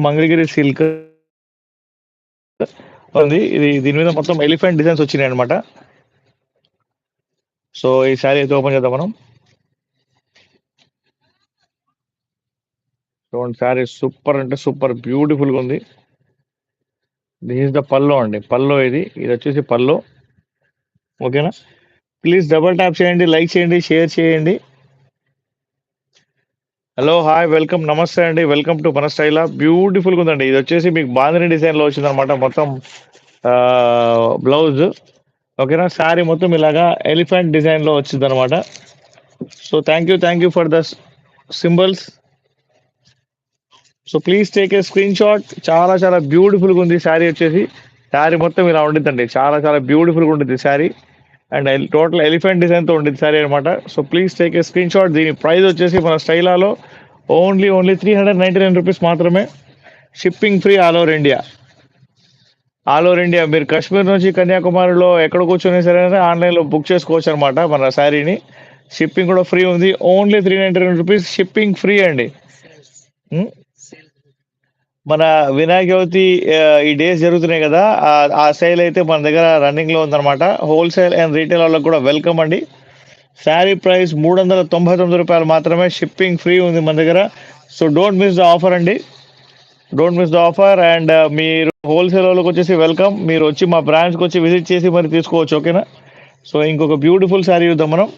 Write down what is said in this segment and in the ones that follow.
Mangalagiri silk ఉంది. ఇది దీని మీద మొత్తం ఎలిఫెంట్ డిజైన్స్ వచ్చినాయి అనమాట. సో ఈ శారీ అయితే ఓపెన్ చేద్దాం మనం. చూడండి, శారీ సూపర్ అంటే సూపర్ బ్యూటిఫుల్ గా ఉంది. దిస్ ఇస్ ద పల్లో అండి, పల్లో ఇది వచ్చేసి పల్లో. ఓకేనా? ప్లీజ్ డబుల్ ట్యాప్ చేయండి, లైక్ చేయండి, షేర్ చేయండి. హలో, హాయ్, వెల్కమ్, నమస్తే అండి, వెల్కమ్ టు మన స్టైల్. బ్యూటిఫుల్ గా ఉందండి. ఇది వచ్చేసి మీకు బాంధని డిజైన్ లో వచ్చింది అనమాట. మొత్తం బ్లౌజ్. ఓకేనా? శారీ మొత్తం ఇలాగా ఎలిఫెంట్ డిజైన్ లో వచ్చింది అనమాట. So thank you for the symbols. So please take a screen shot. చాలా చాలా బ్యూటిఫుల్ గా ఉంది శారీ వచ్చేసి. శారీ మొత్తం ఇలా ఉండిద్దండి, చాలా చాలా బ్యూటిఫుల్ గా ఉంటుంది sari. And total elephant design తో ఉండిద్ది శారీ అనమాట. So please take a screen shot. దీని ప్రైస్ వచ్చేసి మన స్టైలాలో ఓన్లీ 399 రూపీస్ మాత్రమే. Shipping free all over India. All over India. మీరు కాశ్మీర్ నుంచి కన్యాకుమారిలో ఎక్కడ కూర్చొని సరే ఆన్లైన్లో బుక్ చేసుకోవచ్చు అనమాట మన శారీని. షిప్పింగ్ కూడా ఫ్రీ ఉంది. ఓన్లీ 399 రూపీస్, షిప్పింగ్ ఫ్రీ అండి. ఉమ్, మన వినాయక చవితి ఈ డేస్ జరుగుతున్నాయి కదా, ఆ సేల్ అయితే మన దగ్గర రన్నింగ్ లో ఉందన్నమాట. హోల్సేల్ అండ్ రీటైల్ వాళ్ళకి కూడా వెల్కమ్ అండి. శారీ ప్రైస్ 399 రూపాయలు మాత్రమే, షిప్పింగ్ ఫ్రీ ఉంది మన దగ్గర. So don't miss the offer అండి, don't miss the offer. And మీరు హోల్సేల్ వాళ్ళకి వచ్చేసి వెల్కమ్. మీరు వచ్చి మా బ్రాంచ్కి వచ్చి విజిట్ చేసి మరి తీసుకోవచ్చు. ఓకేనా? సో ఇంకొక బ్యూటిఫుల్ శారీ చూద్దాం మనం.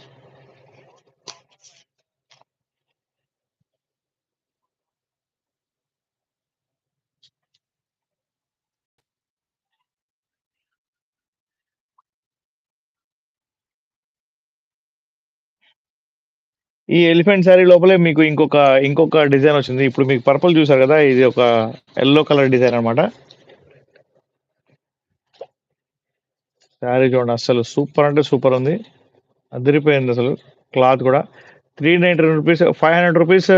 ఈ ఎలిఫెంట్ శారీ లోపలే మీకు ఇంకొక డిజైన్ వచ్చింది. ఇప్పుడు మీకు పర్పుల్ చూసారు కదా, ఇది ఒక ఎల్లో కలర్ డిజైన్ అనమాట. శారీ చూడండి, అసలు సూపర్ అంటే సూపర్ ఉంది. అదిరిపోయింది అసలు. క్లాత్ కూడా 399 రూపీస్, 500 రూపీస్.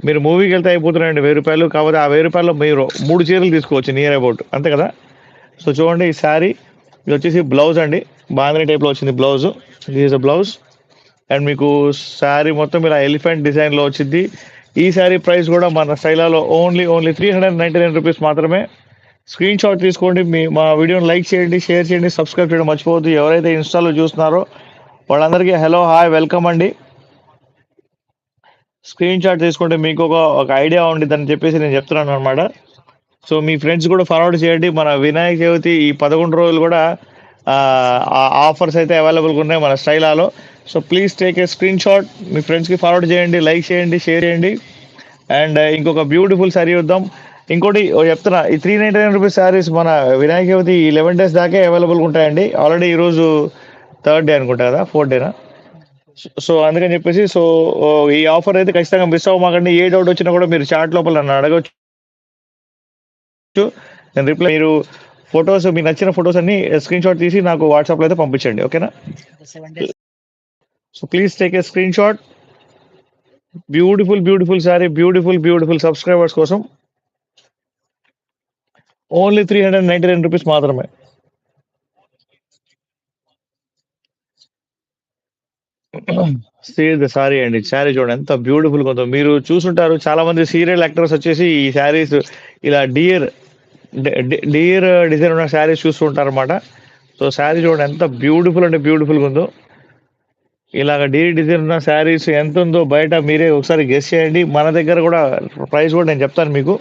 మీరు మూవీకి వెళ్తే అయిపోతున్నాయండి 1000 రూపాయలు. కాకపోతే ఆ 1000 రూపాయల్లో మీరు 3 చీరలు తీసుకోవచ్చు, నియర్ అబౌట్, అంతే కదా? సో చూడండి, ఈ శారీ ఇది వచ్చేసి బ్లౌజ్ అండి. బాంధనీ టైప్లో వచ్చింది blouse. This is a blouse. And మీకు శారీ మొత్తం ఇలా ఎలిఫెంట్ డిజైన్లో వచ్చింది. ఈ శారీ ప్రైస్ కూడా మన స్టైలాలో ఓన్లీ 399 రూపీస్ మాత్రమే. స్క్రీన్ షాట్ తీసుకోండి, మా వీడియోని లైక్ చేయండి, షేర్ చేయండి, సబ్స్క్రైబ్ చేయడం మర్చిపోవద్దు. ఎవరైతే ఇన్స్టాలో చూస్తున్నారో వాళ్ళందరికీ హలో, హాయ్, వెల్కమ్ అండి. స్క్రీన్ షాట్ తీసుకుంటే మీకు ఒక ఐడియా ఉండిద్దని చెప్పేసి నేను చెప్తున్నాను అనమాట. సో మీ ఫ్రెండ్స్ కూడా ఫార్వర్డ్ చేయండి. మన వినాయక చవితి ఈ 11 రోజులు కూడా ఆఫర్స్ అయితే అవైలబుల్గా ఉన్నాయి మన స్టైలాలో. So please take a screenshot, మీ ఫ్రెండ్స్కి ఫార్వర్డ్ చేయండి, లైక్ చేయండి, షేర్ చేయండి. అండ్ ఇంకొక బ్యూటిఫుల్ శారీ చూద్దాం. ఇంకోటి చెప్తున్నా, ఈ 399 రూపీస్ శారీస్ మన వినాయక చవితి ఈ 11 days దాకే అవైలబుల్గా ఉంటాయండి. ఆల్రెడీ ఈరోజు థర్డ్ డే అనుకుంటా కదా, 4th డేనా? సో అందుకని చెప్పేసి ఈ ఆఫర్ అయితే ఖచ్చితంగా మిస్ అవ్వమాకండి. ఏ డౌట్ వచ్చినా కూడా మీరు చాట్ లోపల నన్ను అడగచ్చు. నేను రిప్లై. మీరు ఫొటోస్, మీకు నచ్చిన ఫొటోస్ అన్ని స్క్రీన్ షాట్ తీసి నాకు వాట్సాప్లో అయితే పంపించండి. ఓకేనా? So please take a screen shot. Beautiful sari, beautiful subscribers కోసం ఓన్లీ 399 రూపీస్ మాత్రమే. సారీ అండి, శారీ చూడండి ఎంత బ్యూటిఫుల్ గా ఉందో. మీరు చూసుంటారు, చాలా మంది సీరియల్ యాక్టర్స్ వచ్చేసి ఈ శారీస్ ఇలా డియర్ డిజైన్ ఉన్న శారీస్ చూస్తూ ఉంటారు అనమాట. సో శారీ చూడండి ఎంత బ్యూటిఫుల్ అంటే బ్యూటిఫుల్ గా ఉందో. ఇలాగ డియర్ డిజైన్ ఉన్న శారీస్ ఎంత ఉందో బయట మీరే ఒకసారి గెస్ చేయండి. మన దగ్గర కూడా ప్రైస్ కూడా నేను చెప్తాను మీకు.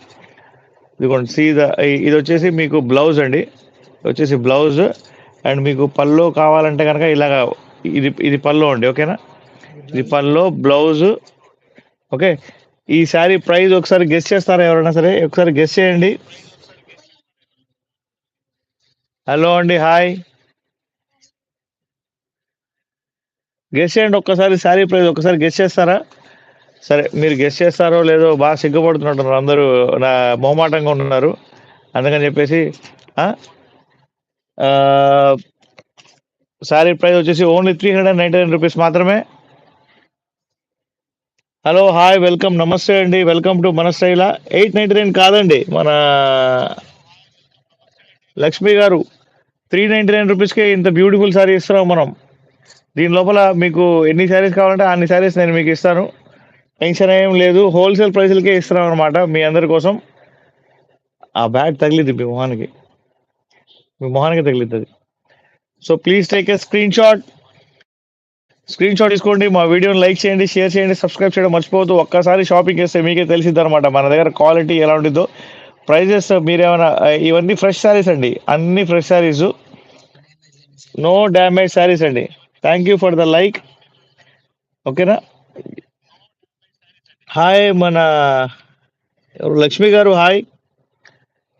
ఇదిగోండి, ఇది వచ్చేసి మీకు బ్లౌజ్ అండి. వచ్చేసి బ్లౌజ్. అండ్ మీకు పల్లో కావాలంటే కనుక ఇలాగ ఇది పల్లో అండి. ఓకేనా? ఇది పల్లో, బ్లౌజ్. ఓకే. ఈ శారీ ప్రైస్ ఒకసారి గెస్ చేస్తారా ఎవరైనా సరే? ఒకసారి గెస్ చేయండి. హలో అండి, హాయ్. గెస్ చేయండి ఒక్కసారి, శారీ ప్రైస్ ఒక్కసారి గెస్ చేస్తారా? సరే, మీరు గెస్ చేస్తారో లేదో బాగా సిగ్గుపడుతున్నట్టున్నారు అందరూ, నా మొహమాటంగా ఉన్నారు. అందుకని చెప్పేసి శారీ ప్రైస్ వచ్చేసి ఓన్లీ 399 రూపీస్ మాత్రమే. హలో, హాయ్, వెల్కమ్, నమస్తే అండి, వెల్కమ్ టు మన స్టైల్. 899 కాదండి, మన లక్ష్మి గారు. 399 రూపీస్కే ఇంత బ్యూటిఫుల్ శారీ ఇస్తున్నాం మనం. దీని లోపల మీకు ఎన్ని శారీస్ కావాలంటే అన్ని శారీస్ నేను మీకు ఇస్తాను. టెన్షన్ ఏం లేదు. హోల్‌సేల్ ప్రైస్‌లకే ఇస్తున్నాం అనమాట మీ అందరి కోసం. ఆ బ్యాట్ తగిలిద్ది మీ మొహానికి. మీ మొహానికే తగిలిద్దది. So, please take a screenshot. Screenshot తీసుకోండి. మా వీడియోని లైక్ చేయండి, షేర్ చేయండి, సబ్స్క్రైబ్ చేయడం మర్చిపోవద్దు. ఒక్కసారి షాపింగ్ చేస్తే మీకే తెలిసిద్దనమాట మన దగ్గర క్వాలిటీ ఎలా ఉండిద్దో. ప్రైజెస్ మీరేమైనా ఇవన్నీ ఫ్రెష్ శారీస్ అండి. అన్నీ fresh saris. No damage saris అండి. Thank you for the like. ఓకేనా? హాయ్ మన ఎవరు లక్ష్మి గారు హాయ్.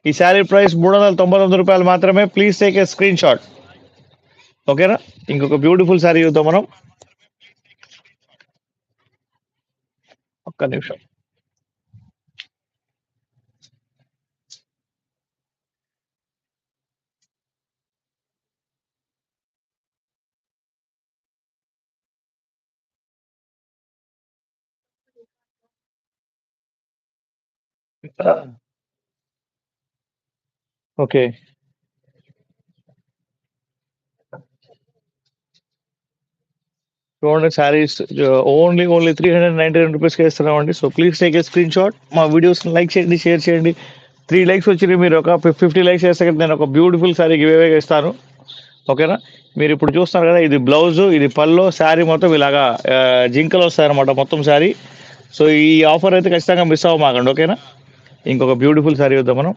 ఈ శారీ ప్రైస్ రూ. 399 మాత్రమే. Please take a screenshot. ఓకేనా? ఇంకొక బ్యూటిఫుల్ శారీ చూద్దాం మనం. ఒక్క నిమిషం. ఓకే. చూడండి శారీస్ ఓన్లీ 399 రూపీస్‌కే ఇస్తున్నామండి. So, please take a screenshot. మా వీడియోస్‌ని లైక్ చేయండి, షేర్ చేయండి. 3 లైక్స్ వచ్చినయి. మీరు ఒక 50 లైక్స్ చేస్తే గనుక నేను ఒక బ్యూటిఫుల్ శారీ గివ్ అవేగా ఇస్తాను. ఓకేనా? మీరిప్పుడు చూస్తున్నారు కదా! ఇది బ్లౌజు, ఇది పల్లో, శారీ మొత్తం ఇలాగా జింకలొస్తాయన్నమాట మొత్తం శారీ. సో, ఈ ఆఫర్ అయితే ఖచ్చితంగా మిస్ అవ్వమాకండి. ఓకేనా? ఇంకొక బ్యూటిఫుల్ శారీ చూద్దాం మనం.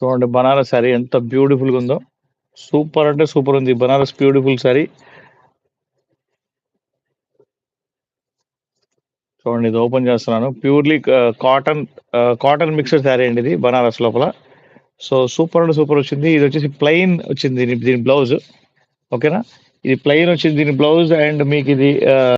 చూడండి బనారస్ శారీ ఎంత బ్యూటిఫుల్‌గా ఉందో. సూపర్ అంటే సూపర్ ఉంది. బనారస్ బ్యూటిఫుల్ శారీ. చూడండి ఇది ఓపెన్ చేస్తున్నాను. ప్యూర్‌లీ కాటన్ మిక్స్డ్ శారీ అండి ఇది బనారస్ లోపల. సో, సూపర్ అంటే సూపర్ వచ్చింది. ఇదొచ్చేసి ప్లెయిన్ వచ్చింది దీని బ్లౌజ్. ఓకేనా? ఇది ప్లెయిన్ వచ్చింది దీని బ్లౌజ్ అండ్ మీకిది